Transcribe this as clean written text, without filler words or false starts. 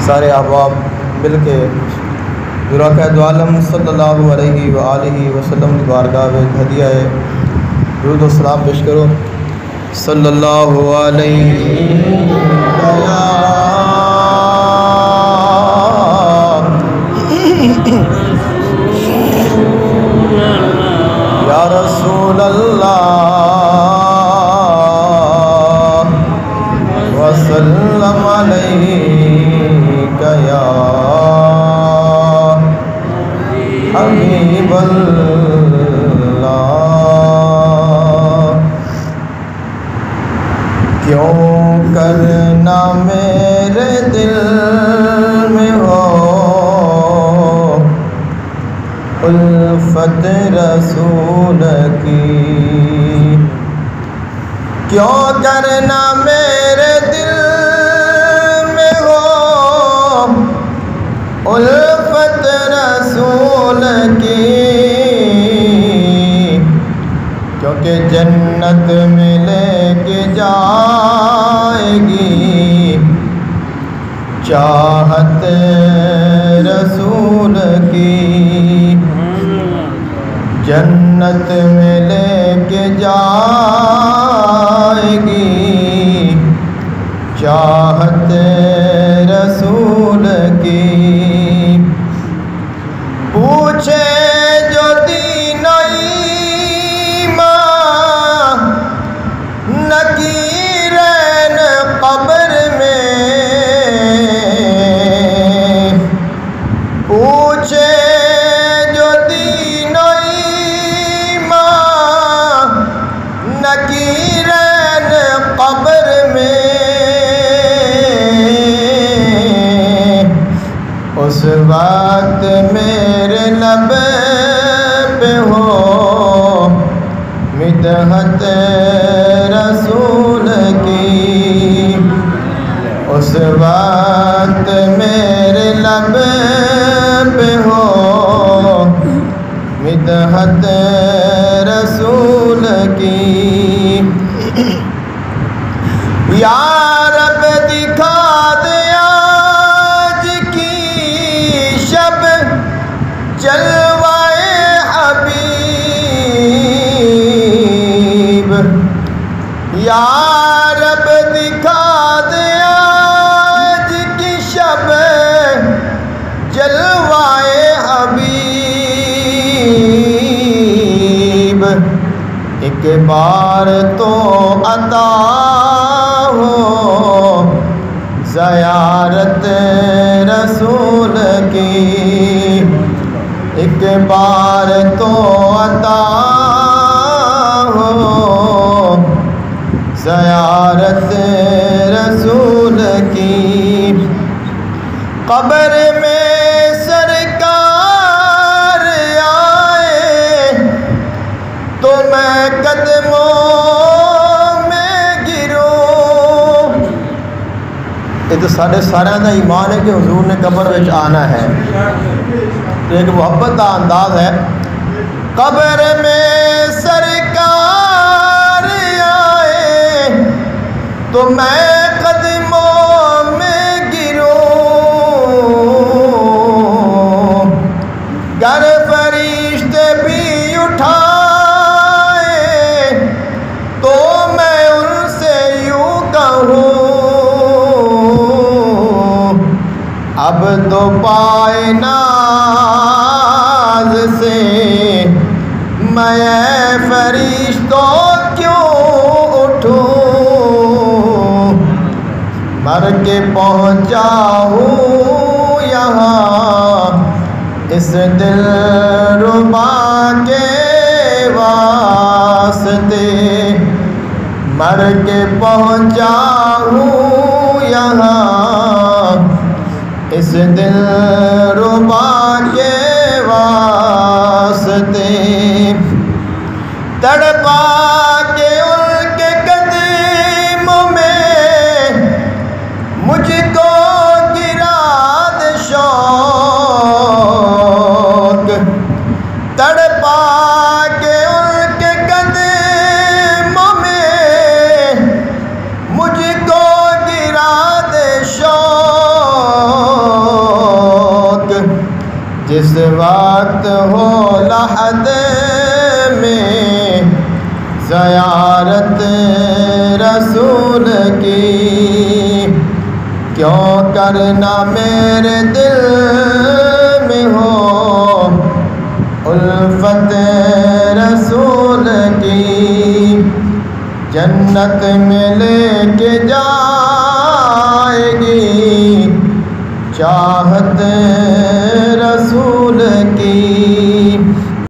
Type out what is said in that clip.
سارے احباب مل کے ذراق دو عالم صلی اللہ علیہ وآلہ وسلم کی بارگاہ میں ہدیہ درود و سلام پیش کرو۔ صلی اللہ علیہ یا رسول اللہ وسلم علیک یا حبیب اللہ۔ کیوں کرنا میرے دل میں ہو الفت رسول کی، کیوں کرنا میرے دل میں ہو الفت رسول کی، کیونکہ جنت میں لے کے جائے گی چاہت رسول کی، جنت میں لے کے جائے گی چاہت رسول کی۔ پوچھے جو دین ایمان نکیرین قبر میں، پوچھے جو دین ایمان نکیرین قبر میں، اس وقت میرے لب پہ ہو مدحت رسول کی، اس وقت میرے لب پہ ہو مدحت رسول کی۔ یا رب دکھا دے آج کی شب جلوائے حبیب، یا رب دکھا دے آج کی شب جلوائے حبیب، ایک بار تو عطا ہو زیارت رسول کی، ایک بار تو عطا ہو زیارت رسول کی۔ قبر میں سرکار آئے تو میں قدموں میں گروں، یہ تو سارے دا ایمان ہے کہ حضور نے قبر میں آنا ہے، ایک محبت کا انداز ہے۔ قبر میں سرکار آئے تو میں قدموں میں گروں، گر فرشتے بھی اٹھائے تو میں ان سے یوں کہوں، اب تو پائے ناز سے میں فرشتوں کیوں اٹھوں، مر کے پہنچا ہوں یہاں اس دل ربا کے واسطے، مر کے پہنچا ہوں یہاں اس دل ربا کے واسطے، تڑپا کے ان کے قدموں میں مجھ کو گرا دے شوق، تڑپا کے ان کے قدموں میں مجھ کو گرا دے شوق، جس وقت ہو لحد میں زیارت رسول کی، کیوں کرنا میرے دل میں ہو الفت رسول کی، جنت میں لے